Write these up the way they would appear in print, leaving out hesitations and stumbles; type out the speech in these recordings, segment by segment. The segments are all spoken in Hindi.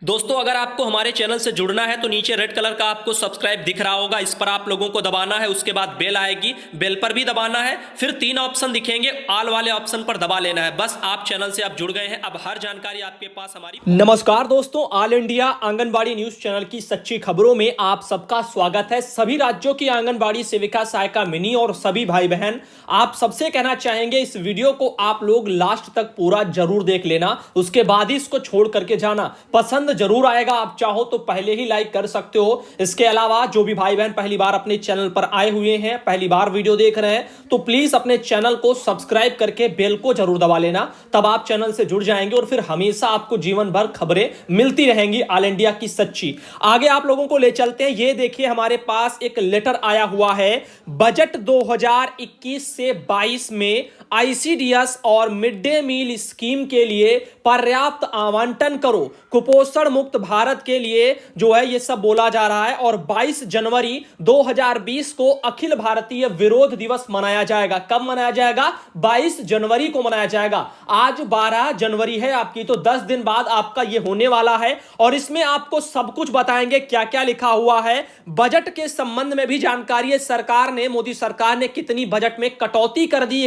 दोस्तों, अगर आपको हमारे चैनल से जुड़ना है तो नीचे रेड कलर का आपको सब्सक्राइब दिख रहा होगा, इस पर आप लोगों को दबाना है। उसके बाद बेल आएगी, बेल पर भी दबाना है। फिर 3 ऑप्शन दिखेंगे, ऑल वाले ऑप्शन पर दबा लेना है। बस आप चैनल से आप जुड़ गए हैं, अब हर जानकारी आपके पास हमारी। नमस्कार दोस्तों, all India anganwadi news channel की सच्ची खबरों में आप सबका स्वागत है। सभी राज्यों की आंगनबाड़ी सेविका, सहायिका, मिनी और सभी भाई बहन, आप सबसे कहना चाहेंगे इस वीडियो को आप लोग लास्ट तक पूरा जरूर देख लेना, उसके बाद ही इसको छोड़ करके जाना। पसंद जरूर आएगा, आप चाहो तो पहले ही लाइक कर सकते हो। इसके अलावा जो भी भाई बहन पहली बार अपने चैनल पर आए हुए हैं, पहली बार वीडियो देख रहे हैं, तो प्लीज अपने चैनल को सब्सक्राइब करके बेल को जरूर दबा लेना, तब आप चैनल से जुड़ जाएंगे और फिर हमेशा आपको जीवन भर खबरें मिलती रहेंगी ऑल इंडिया की सच्ची। आगे आप लोगों को ले चलते हैं। ये देखिए, हमारे पास एक लेटर आया हुआ है। बजट 2021 से 22 में आईसीडीएस और मिड डे मील स्कीम के लिए पर्याप्त आवंटन करो, कुपोषण मुक्त भारत के लिए जो है ये सब बोला जा रहा है। और 22 जनवरी 2020 को अखिल भारतीय विरोध दिवस मनाया जाएगा। कब मनाया जाएगा? 22 जनवरी को मनाया जाएगा। आज 12 जनवरी है आपकी, तो 10 दिन बाद आपका ये होने वाला है। और इसमें आपको सब कुछ बताएंगे क्या क्या लिखा हुआ है। बजट के संबंध में भी जानकारी है। सरकार ने, मोदी सरकार ने कितनी बजट में कटौती कर दी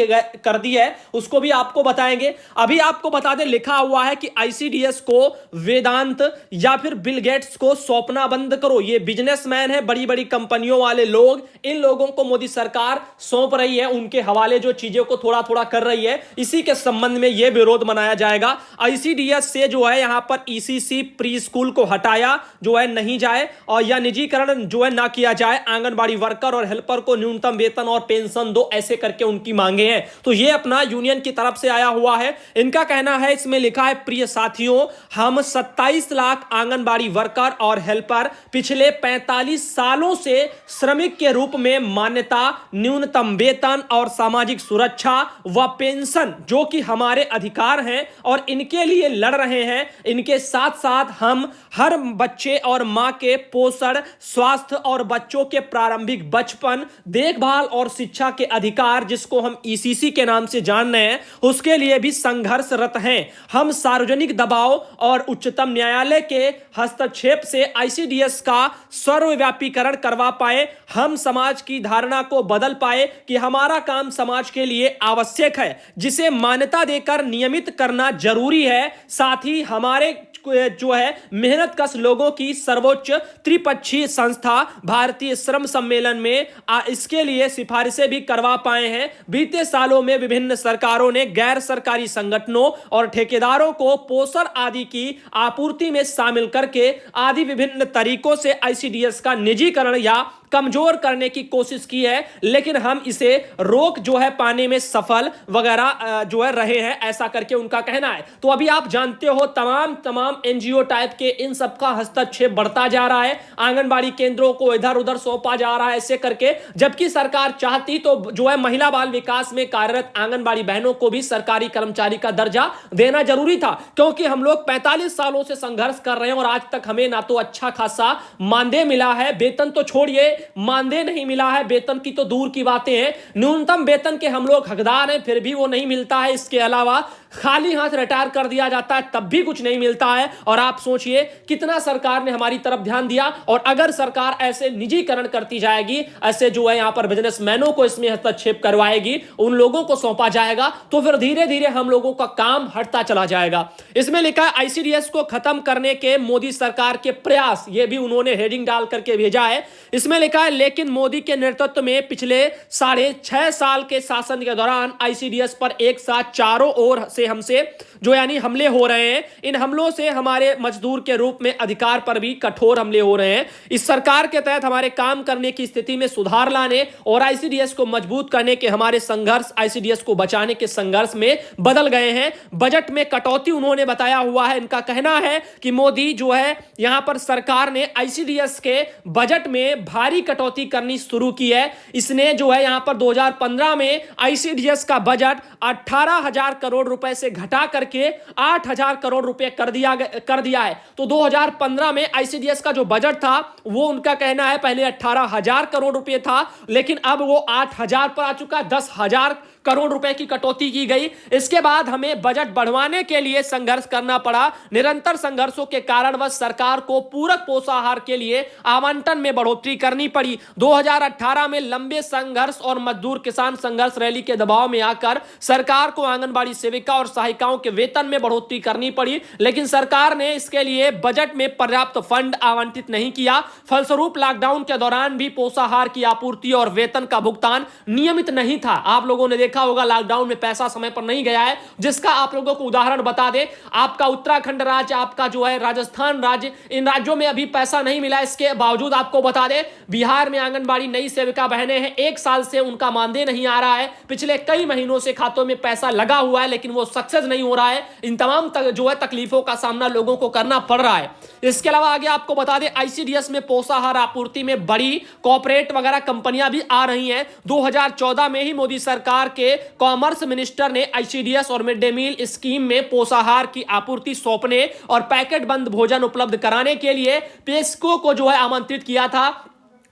है उसको भी आपको बताएंगे। अभी आपको बता दें, लिखा हुआ है कि आईसीडीएस को वेदांत या फिर बिल गेट्स को सौंपना बंद करो। ये बिजनेसमैन है, बड़ी बड़ी कंपनियों वाले लोग, इन लोगों को मोदी सरकार सौंप रही है, उनके हवाले जो चीजों को थोड़ा थोड़ा कर रही है। इसी के संबंध में यह विरोध मनाया जाएगा। आईसीडीएस से जो है यहां पर ईसीसी प्री स्कूल को हटाया जो है नहीं जाए, और या निजीकरण जो है ना किया जाए। आंगनबाड़ी वर्कर और हेल्पर को न्यूनतम वेतन और पेंशन दो, ऐसे करके उनकी मांगे हैं। तो ये अपना यूनियन की तरफ से आया हुआ है। इनका कहना है, इसमें लिखा है, प्रिय साथियों, हम 27 लाख आंगनबाड़ी वर्कर और हेल्पर पिछले 45 सालों से श्रमिक के रूप में मान्यता, न्यूनतम वेतन और सामाजिक सुरक्षा व पेंशन जो कि हमारे अधिकार हैं और इनके लिए लड़ रहे हैं। इनके साथ साथ हम हर बच्चे और मां के पोषण, स्वास्थ्य और बच्चों के प्रारंभिक बचपन, देखभाल और शिक्षा के अधिकार, जिसको हम ईसीसी के नाम से जान रहे हैं, उसके लिए भी संघर्षरत हैं। हम सार्वजनिक दबाव और उच्चतम न्यायालय के हस्तक्षेप से आईसीडीएस का सर्वव्यापीकरण करवा पाए। हम समाज की धारणा को बदल पाए कि हमारा काम समाज के लिए आवश्यक है, जिसे मान्यता देकर नियमित करना जरूरी है। साथ ही हमारे जो है मेहनतकश लोगों की सर्वोच्च त्रिपक्षीय संस्था भारतीय श्रम सम्मेलन में इसके लिए सिफारिशें भी करवा पाए हैं। बीते सालों में विभिन्न सरकारों ने गैर सरकारी संगठनों और ठेकेदारों को पोषण आदि की आपूर्ति में शामिल करके आदि विभिन्न तरीकों से आईसीडीएस का निजीकरण या कमजोर करने की कोशिश की है, लेकिन हम इसे रोक जो है पाने में सफल वगैरह जो है रहे हैं, ऐसा करके उनका कहना है। तो अभी आप जानते हो, तमाम एनजीओ टाइप के इन सबका हस्तक्षेप बढ़ता जा रहा है। आंगनबाड़ी केंद्रों को इधर उधर सौंपा जा रहा है ऐसे करके, जबकि सरकार चाहती तो जो है महिला बाल विकास में कार्यरत आंगनबाड़ी बहनों को भी सरकारी कर्मचारी का दर्जा देना जरूरी था, क्योंकि हम लोग 45 सालों से संघर्ष कर रहे हैं और आज तक हमें ना तो अच्छा खासा मानदेय मिला है, वेतन तो छोड़िए, मानदेय नहीं मिला है, वेतन की तो दूर की बातें हैं। न्यूनतम वेतन के हम लोग हकदार हैं, फिर भी वो नहीं मिलता है। इसके अलावा खाली हाथ रिटायर कर दिया जाता है, तब भी कुछ नहीं मिलता है। और आप सोचिए कितना सरकार ने हमारी तरफ ध्यान दिया। और अगर सरकार ऐसे निजीकरण करती जाएगी, ऐसे जो है यहां पर बिजनेसमैनों को इसमें हस्तक्षेप करवाएगी, उन लोगों को सौंपा जाएगा, तो फिर धीरे धीरे हम लोगों का काम हटता चला जाएगा। इसमें लिखा है, आईसीडीएस को खत्म करने के मोदी सरकार के प्रयास, ये भी उन्होंने हेडिंग डाल करके भेजा है। इसमें लिखा है, लेकिन मोदी के नेतृत्व में पिछले 6.5 साल के शासन के दौरान आईसीडीएस पर एक साथ चारों ओर से हमसे जो यानी हमले हो रहे हैं। इन हमलों से हमारे मजदूर के रूप में अधिकार पर भी कठोर हमले हो रहे हैं। इस सरकार के तहत हमारे काम करने की स्थिति में सुधार लाने और आईसीडीएस को मजबूत करने के हमारे संघर्ष आईसीडीएस को बचाने के संघर्ष में बदल गए हैं। बजट में कटौती उन्होंने बताया हुआ है। इनका कहना है कि मोदी जो है यहां पर सरकार ने आईसीडीएस के बजट में भारी कटौती करनी शुरू की है। इसने जो है यहां पर 2015 में आईसीडीएस का बजट 18,000 करोड़ रुपए से घटा करके 8,000 करोड़ रुपए कर दिया है। तो 2015 में आईसीडीएस का जो बजट था वो उनका कहना है पहले 18,000 करोड़ रुपए था, लेकिन अब वो 8,000 पर आ चुका है। 10,000 करोड़ रुपए की कटौती की गई। इसके बाद हमें बजट बढ़वाने के लिए संघर्ष करना पड़ा। निरंतर संघर्षों के कारणवश सरकार को पूरक पोषाहार के लिए आवंटन में बढ़ोतरी करनी पड़ी। 2018 में लंबे संघर्ष और मजदूर किसान संघर्ष रैली के दबाव में आकर सरकार को आंगनबाड़ी सेविका और सहायिकाओं के वेतन में बढ़ोतरी करनी पड़ी, लेकिन सरकार ने इसके लिए बजट में पर्याप्त फंड आवंटित नहीं किया। फलस्वरूप लॉकडाउन के दौरान भी पोषाहार की आपूर्ति और वेतन का भुगतान नियमित नहीं था। आप लोगों ने देखा होगा लॉकडाउन में पैसा समय पर नहीं गया है, जिसका आप लोगों को उदाहरण बता दे, आपका उत्तराखंड राज्य, आपका जो है राजस्थान राज्य, इन राज्यों में अभी पैसा नहीं मिला। इसके बावजूद आपको बता दे बिहार में आंगनबाड़ी नई सेविका बहनें हैं, 1 साल से उनका मानदेय नहीं आ रहा है। पिछले कई महीनों से खातों में पैसा लगा हुआ है, लेकिन वो सक्सेस नहीं हो रहा है। इन तमाम जो है तकलीफों का सामना लोगों को करना पड़ रहा है। इसके अलावा आगे आपको बता दें आईसीडीएस में पोषाहार आपूर्ति में बड़ी कॉर्पोरेट वगैरह कंपनियां भी आ रही हैं। 2014 में ही मोदी सरकार के कॉमर्स मिनिस्टर ने आईसीडीएस और मिड डे मील स्कीम में पोषाहार की आपूर्ति सौंपने और पैकेट बंद भोजन उपलब्ध कराने के लिए पेस्को को जो है आमंत्रित किया था।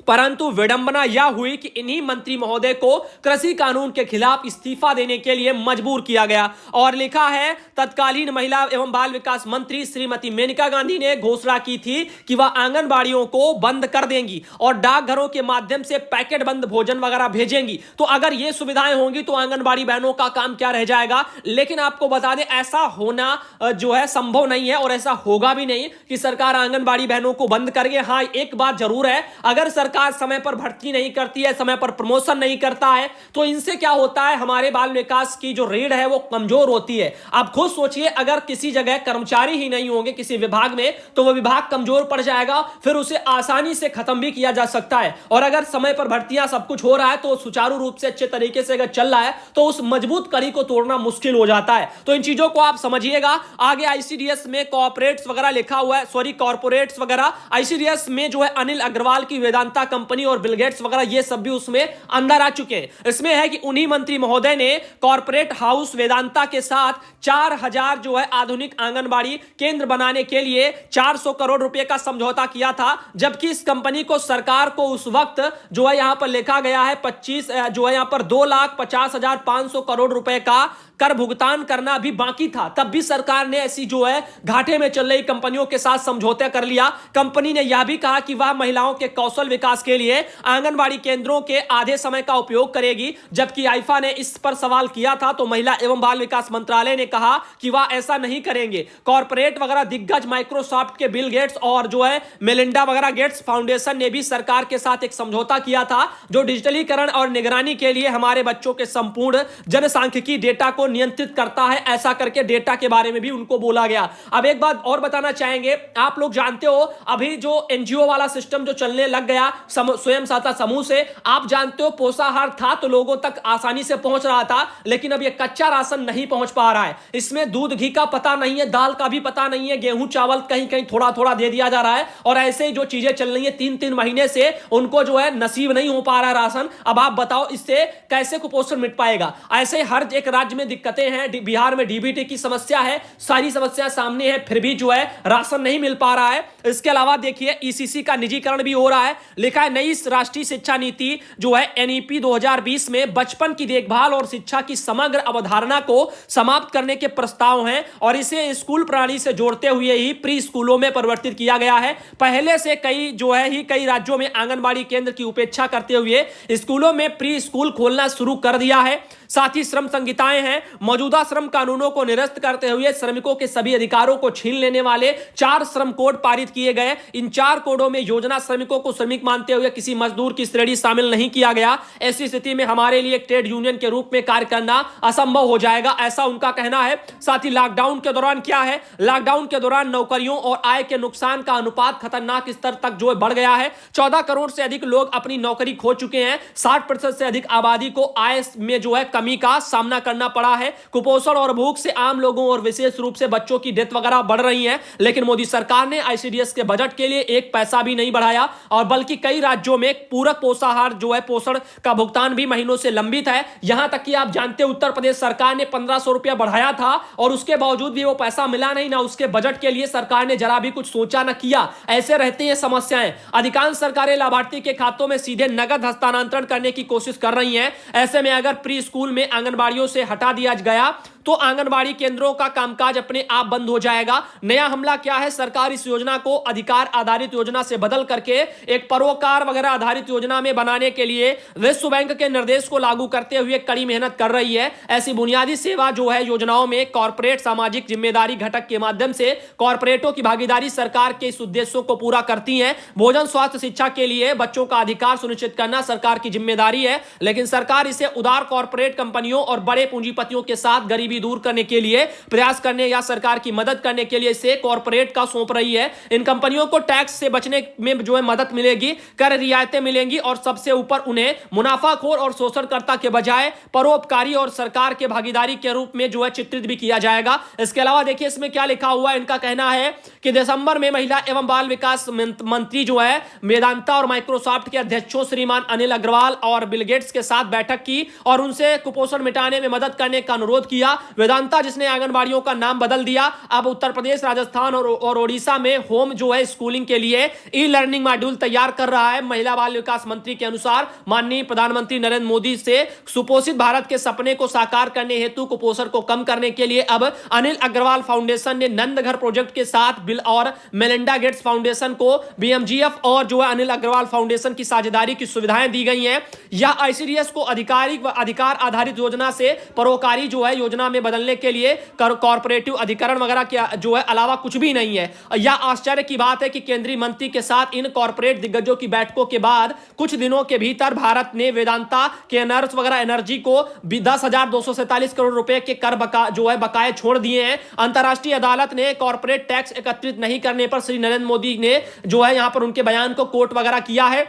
परंतु विडंबना यह हुई कि इन्हीं मंत्री महोदय को कृषि कानून के खिलाफ इस्तीफा देने के लिए मजबूर किया गया। और लिखा है तत्कालीन महिला एवं बाल विकास मंत्री श्रीमती मेनका गांधी ने घोषणा की थी कि वह आंगनबाड़ियों को बंद कर देंगी और डाकघरों के माध्यम से पैकेट बंद भोजन वगैरह भेजेंगी। तो अगर ये सुविधाएं होंगी तो आंगनबाड़ी बहनों का काम क्या रह जाएगा। लेकिन आपको बता दें ऐसा होना जो है संभव नहीं है और ऐसा होगा भी नहीं कि सरकार आंगनबाड़ी बहनों को बंद करेगी। हाँ, एक बात जरूर है, अगर सरकार समय पर भर्ती नहीं करती है, समय पर प्रमोशन नहीं करता है, तो इनसे क्या होता है, हमारे बाल विकास की जो रीढ़ है वो कमजोर होती है। आप खुद सोचिए, अगर किसी जगह कर्मचारी ही नहीं होंगे किसी विभाग में, तो वह विभाग कमजोर पड़ जाएगा, फिर उसे आसानी से खत्म भी किया जा सकता है। और अगर समय पर भर्तियां सब कुछ हो रहा है, तो सुचारू रूप से अच्छे तरीके से अगर चल रहा है, तो उस मजबूत कड़ी को तोड़ना मुश्किल हो जाता है। तो इन चीजों को आप समझिएगा। आगे आईसीडीएस में कॉर्पोरेट्स वगैरह लिखा हुआ है, सॉरी कॉर्पोरेट्स वगैरह। आईसीडीएस में जो है अनिल अग्रवाल की वेदांता कंपनी और बिल गेट्स वगैरह ये सब भी उसमें अंदर आ चुके हैं। इसमें है कि उन्हीं मंत्री महोदय ने कॉर्पोरेट हाउस वेदांता के साथ 4000 जो है आधुनिक आंगनबाड़ी केंद्र बनाने के लिए 400 करोड़ रुपए का समझौता किया था, जबकि इस कंपनी को सरकार को उस वक्त जो है यहां पर लिखा गया है 25 जो है यहां पर 2,50,500 करोड़ रुपए का कर भुगतान करना भी बाकी था। तब भी सरकार ने ऐसी जो है घाटे में चल रही कंपनियों के साथ समझौता कर लिया। कंपनी ने यह भी कहा कि वह महिलाओं के कौशल विकास के लिए आंगनबाड़ी केंद्रों के आधे समय का उपयोग करेगी, जबकि आईफा ने इस पर सवाल किया था तो महिला एवं बाल विकास मंत्रालय ने कहा कि वह ऐसा नहीं करेंगे। कॉर्पोरेट वगैरह दिग्गज माइक्रोसॉफ्ट के बिल गेट्स और जो है मेलिंडा वगैरह गेट्स फाउंडेशन ने भी सरकार के साथ एक समझौता किया था, जो डिजिटलीकरण और निगरानी के लिए हमारे बच्चों के संपूर्ण जनसांख्यिकी डेटा को नियंत्रित करता है। ऐसा करके डेटा के बारे में भी उनको बोला गया। अब एक बात और बताना चाहेंगे, आप लोग जानते हो अभी जो एनजीओ वाला सिस्टम जो चलने लग गया स्वयं सहायता समूह से, आप जानते हो पोषाहार था तो लोगों तक आसानी से पहुंच रहा था, लेकिन अब ये कच्चा राशन नहीं पहुंच पा रहा है। इसमें दूध घी का पता नहीं है, दाल का भी पता नहीं है, गेहूं चावल कहीं कहीं थोड़ा थोड़ा दे दिया जा रहा है। और ऐसे ही जो चीजें चल रही है 3-3 महीने से उनको जो है नसीब नहीं हो पा रहा है राशन। अब आप बताओ इससे कैसे कुपोषण मिट पाएगा। ऐसे हर एक राज्य में दिक्कतें हैं। बिहार में डीबीटी की समस्या है, सारी समस्या सामने है, फिर भी जो है राशन नहीं मिल पा रहा है। इसके अलावा देखिए ईसीसी का निजीकरण भी हो रहा है। लिखा है नई राष्ट्रीय शिक्षा नीति जो है एनईपी 2020 में बचपन की देखभाल और शिक्षा की समग्र अवधारणा को समाप्त करने के प्रस्ताव हैं और इसे स्कूल प्रणाली से जोड़ते हुए ही प्री स्कूलों में परिवर्तित किया गया है। पहले से कई राज्यों में आंगनबाड़ी केंद्र की उपेक्षा करते हुए स्कूलों में प्री स्कूल खोलना शुरू कर दिया है। साथ ही श्रम संहिताएं हैं। मौजूदा श्रम कानूनों को निरस्त करते हुए श्रमिकों के सभी अधिकारों को छीन लेने वाले 4 श्रम कोड पारित किए गए। इन 4 कोडों में योजना श्रमिकों को श्रमिक मानते हुए किसी मजदूर की श्रेणी शामिल नहीं किया गया। ऐसी स्थिति में हमारे लिए एक ट्रेड यूनियन के रूप में कार्य करना असंभव हो जाएगा, ऐसा उनका कहना है। साथ ही लॉकडाउन के दौरान क्या है, लॉकडाउन के दौरान नौकरियों और आय के नुकसान का अनुपात खतरनाक स्तर तक जो बढ़ गया है। 14 करोड़ से अधिक लोग अपनी नौकरी खो चुके हैं। 60% से अधिक आबादी को आय में जो है कमी का सामना करना पड़ा है। कुपोषण और भूख से आम लोगों और विशेष रूप से बच्चों की डेथ वगैरह बढ़ रही है, लेकिन मोदी सरकार ने आईसीडीएस के बजट के लिए 1 पैसा भी नहीं बढ़ाया और बल्कि कई राज्यों में पूरक पोषाहार जो है पोषण का भुगतान भी महीनों से लंबित है। यहां तक कि आप जानते हैं उत्तर प्रदेश सरकार ने 1500 रुपया बढ़ाया था और उसके बावजूद भी वो पैसा मिला नहीं, ना उसके बजट के लिए सरकार ने जरा भी कुछ सोचा न किया। ऐसे रहते हैं समस्याएं। अधिकांश सरकारें लाभार्थी के खातों में सीधे नगद हस्तांतरण करने की कोशिश कर रही हैं। ऐसे में अगर प्री स्कूल स्कूल में आंगनबाड़ियों से हटा दिया गया तो आंगनबाड़ी केंद्रों का कामकाज अपने आप बंद हो जाएगा। नया हमला क्या है, सरकार इस योजना को अधिकार आधारित योजना से बदल करके एक परोपकार वगैरह आधारित योजना में बनाने के लिए विश्व बैंक के निर्देश को लागू करते हुए कड़ी मेहनत कर रही है। ऐसी बुनियादी सेवा जो है योजनाओं में कॉर्पोरेट सामाजिक जिम्मेदारी घटक के माध्यम से कॉर्पोरेटों की भागीदारी सरकार के इस उद्देश्यों को पूरा करती है। भोजन, स्वास्थ्य, शिक्षा के लिए बच्चों का अधिकार सुनिश्चित करना सरकार की जिम्मेदारी है, लेकिन सरकार इसे उदार कॉर्पोरेट कंपनियों और बड़े पूंजीपतियों के साथ गरीबी दूर करने के लिए प्रयास करने या सरकार की मदद करने के लिए इसे कॉर्पोरेट का सौंप रही है। इन कंपनियों को टैक्स से बचने में जो है मदद मिलेगी, कर रियायतें मिलेंगी और सबसे ऊपर उन्हें मुनाफाखोर और शोषणकर्ता के बजाय परोपकारी और सरकार के भागीदारी के रूप में जो है चित्रित भी किया जाएगा। इसके अलावा देखिए इसमें क्या लिखा हुआ है। इनका कहना है कि दिसंबर में महिला एवं बाल विकास मंत्री जो है वेदांता और माइक्रोसॉफ्ट के अध्यक्षों श्रीमान अनिल अग्रवाल और बिल गेट्स के साथ बैठक की और उनसे कुपोषण मिटाने में मदद करने का अनुरोध किया। वेदांता जिसने आंगनबाड़ियों का नाम बदल दिया, अब उत्तर प्रदेश, राजस्थान और ओडिशा में होम जो है स्कूलिंग के लिए ई लर्निंग मॉड्यूल तैयार कर रहा है। महिला बाल विकास मंत्री के अनुसार माननीय प्रधानमंत्री नरेंद्र मोदी से सुपोषित भारत के सपने को साकार करने हेतु कुपोषण को कम करने के लिए अब अनिल अग्रवाल फाउंडेशन ने नंद घर प्रोजेक्ट के साथ बिल और मेलिंडा गेट्स फाउंडेशन को बीएमजीएफ और जो है अनिल अग्रवाल फाउंडेशन की साझेदारी की सुविधाएं दी गई हैं। यह आईसीडीएस को अधिकार आधारित योजना से परोपकारी जो है योजना में बदलने के लिए कॉर्पोरेटिव अधिकरण वगैरह के जो है अलावा कुछ भी नहीं है। यह आश्चर्य की बात है कि केंद्रीय मंत्री के साथ इन कॉर्पोरेट दिग्गजों की बैठकों के बाद कुछ दिनों के भीतर भारत ने वेदांता के नर्स वगैरह एनर्जी को 10,247 करोड़ रुपए के कर बकाए छोड़ दिए हैं। अंतरराष्ट्रीय अदालत ने कॉर्पोरेट टैक्स एकत्रित नहीं करने पर श्री नरेंद्र मोदी ने जो है यहां पर उनके बयान को कोट वगैरह किया है।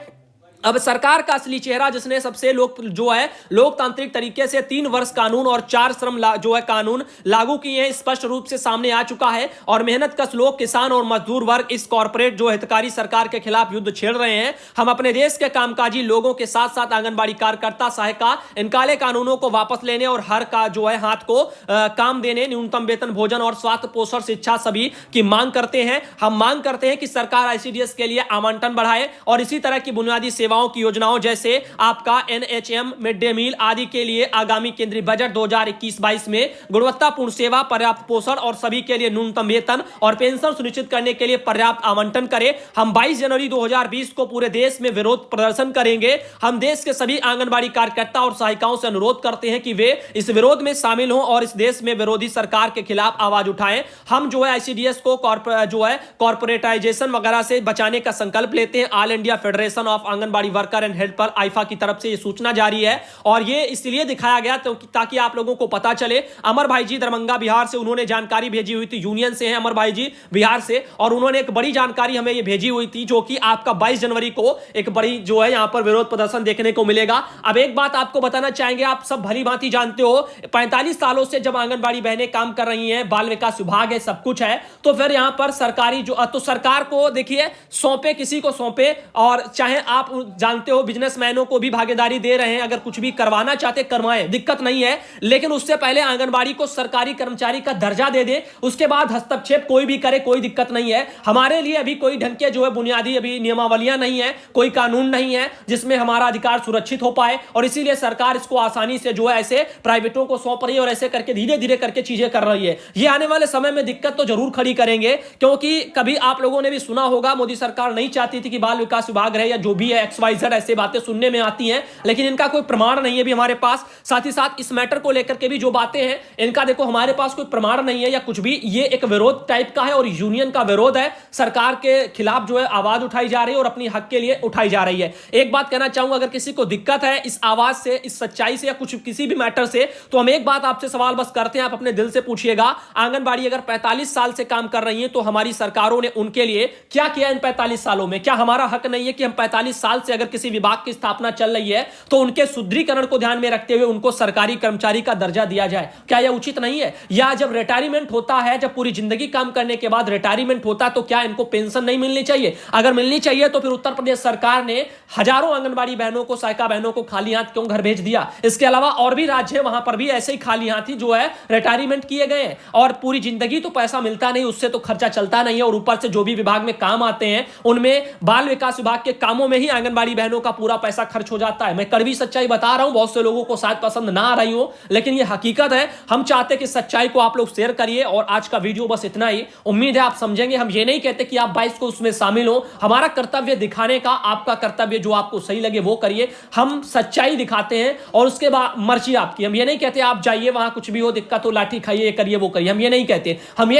अब सरकार का असली चेहरा जिसने सबसे लोकतांत्रिक तरीके से 3 वर्ष कानून और 4 श्रम जो है कानून लागू किए हैं, स्पष्ट रूप से सामने आ चुका है और मेहनत कश लोग, किसान और मजदूर वर्ग इस कॉर्पोरेट जो हितकारी सरकार के खिलाफ युद्ध छेड़ रहे हैं। हम अपने देश के कामकाजी लोगों के साथ साथ आंगनबाड़ी कार्यकर्ता, सहायिका इन काले कानूनों को वापस लेने और हर का जो है हाथ को काम देने, न्यूनतम वेतन, भोजन और स्वास्थ्य, पोषण, शिक्षा सभी की मांग करते हैं। हम मांग करते हैं कि सरकार आईसीडीएस के लिए आवंटन बढ़ाए और इसी तरह की बुनियादी सेवाओं की योजनाओं जैसे आपका एनएचएम, मिड डे मील आदि के लिए आगामी केंद्रीय बजट 2021-22 में गुणवत्तापूर्ण सेवा, पर्याप्त पोषण और सभी के लिए न्यूनतम वेतन और पेंशन सुनिश्चित करने के लिए पर्याप्त आवंटन करें। हम 22 जनवरी 2020 को पूरे देश में विरोध प्रदर्शन करेंगे। हम देश के सभी आंगनबाड़ी कार्यकर्ता और सहायिकाओं से अनुरोध करते हैं कि वे इस विरोध में शामिल हों और इस देश में विरोधी सरकार के खिलाफ आवाज उठाएं। हम जो है आईसीडीएस को कॉर्पोरेटाइजेशन वगैरह से बचाने का संकल्प लेते हैं। All India federation of anganwadi worker and helper IIFA की तरफ से यह सूचना जारी है और यह इसलिए दिखाया गया ताकि आप लोगों को पता चले। अमर भाई जी दरभंगा बिहार से उन्होंने जानकारी भेजी हुई थी, यूनियन से हैं अमर भाई जी बिहार से, और उन्होंने एक बड़ी जानकारी हमें यह भेजी हुई थी जो कि आपका 22 जनवरी को एक बड़ी जो है यहां पर विरोध प्रदर्शन देखने को मिलेगा। अब एक बात आपको बताना चाहेंगे, आप सब भली भांति जानते हो 45 सालों से जब आंगनबाड़ी बहनें काम कर रही हैं, बाल विकास विभाग है, सब कुछ है, तो फिर यहां पर सरकारी तो सरकार को देखिए सौंपे, किसी को सौंपे, और चाहे आप जानते हो बिजनेसमैनों को भी भागीदारी दे रहे हैं, अगर कुछ भी करवाना चाहते करवाएं, दिक्कत नहीं है, लेकिन उससे पहले आंगनबाड़ी को सरकारी कर्मचारी का दर्जा दे दे, उसके बाद हस्तक्षेप कोई भी करे, कोई दिक्कत नहीं है। हमारे लिए अभी कोई ढंग के जो है बुनियादी अभी नियमावलियां नहीं है, कोई कानून नहीं है जिसमें हमारा अधिकार सुरक्षित हो पाए, और इसीलिए सरकार इसको आसानी से जो है ऐसे प्राइवेटों को सौंप रही है और ऐसे करके धीरे धीरे करके चीजें कर रही है। ये आने वाले समय में दिक्कत तो जरूर खड़ी करेंगे, क्योंकि कभी आप लोगों ने भी सुना होगा मोदी सरकार नहीं चाहती थी कि बाल विकास विभाग रहे या जो भी है XYZ, ऐसे बातें सुनने में आती हैं, लेकिन इनका कोई प्रमाण नहीं है भी हमारे पास। साथ ही साथ इस मैटर को लेकर के भी जो बातें हैं इनका देखो हमारे पास कोई प्रमाण नहीं है या कुछ भी, ये एक विरोध टाइप का है और यूनियन का विरोध है, सरकार के खिलाफ जो है आवाज उठाई जा रही है और अपनी हक के लिए उठाई जा रही है। एक बात कहना चाहूंगा, अगर किसी को दिक्कत है इस आवाज से, इस सच्चाई से या कुछ किसी भी मैटर से, तो हम एक बात आपसे सवाल बस करते हैं, आप अपने दिल से पूछिएगा, आंगनबाड़ी अगर 45 साल से काम कर रही है तो हमारी सरकारों ने उनके लिए क्या किया इन 45 सालों में? क्या हमारा हक नहीं है कि हम 45 साल से अगर किसी विभाग की स्थापना चल रही है तो उनके सुदृढ़ीकरण को ध्यान में रखते हुए उनको सरकारी कर्मचारी का दर्जा दिया जाए? क्या यह उचित नहीं है? या जब रिटायरमेंट होता है, जब पूरी जिंदगी काम करने के बाद रिटायरमेंट होता है, तो क्या इनको पेंशन नहीं मिलनी चाहिए? अगर मिलनी चाहिए तो फिर उत्तर प्रदेश सरकार ने हजारों आंगनबाड़ी बहनों को, सहायिका बहनों को खाली हाथ क्यों घर भेज दिया? इसके अलावा और भी राज्य है, वहां पर भी ऐसे ही खाली हाथ ही जो है रिटायरमेंट किए गए हैं, और पूरी जिंदगी तो पैसा मिलता नहीं, उससे तो खर्चा चलता नहीं है, और ऊपर से जो भी विभाग में काम आते हैं उनमें बाल विकास विभाग के कामों में ही आंगनबाड़ी आंगनबाड़ी बहनों का पूरा पैसा खर्च हो जाता है। मैं कड़वी सच्चाई बता रहा हूं, बहुत से लोगों को शायद पसंद ना आ रही हो, लेकिन ये हकीकत है। हम चाहते कि सच्चाई को आप लोग शेयर करिए। और आज का वीडियो बस इतना ही, उम्मीद है आप समझेंगे। हम ये नहीं कहते कि आप 22 को उसमें शामिल हो, हमारा कर्तव्य दिखाने का, आपका कर्तव्य जो आपको सही लगे वो करिए। हम सच्चाई दिखाते हैं और उसके बाद मर्जी आपकी। हम ये नहीं कहते आप जाइए वहां कुछ भी हो, दिक्कत हो, लाठी खाइए, करिए वो करिए, हम ये नहीं कहते। हम ये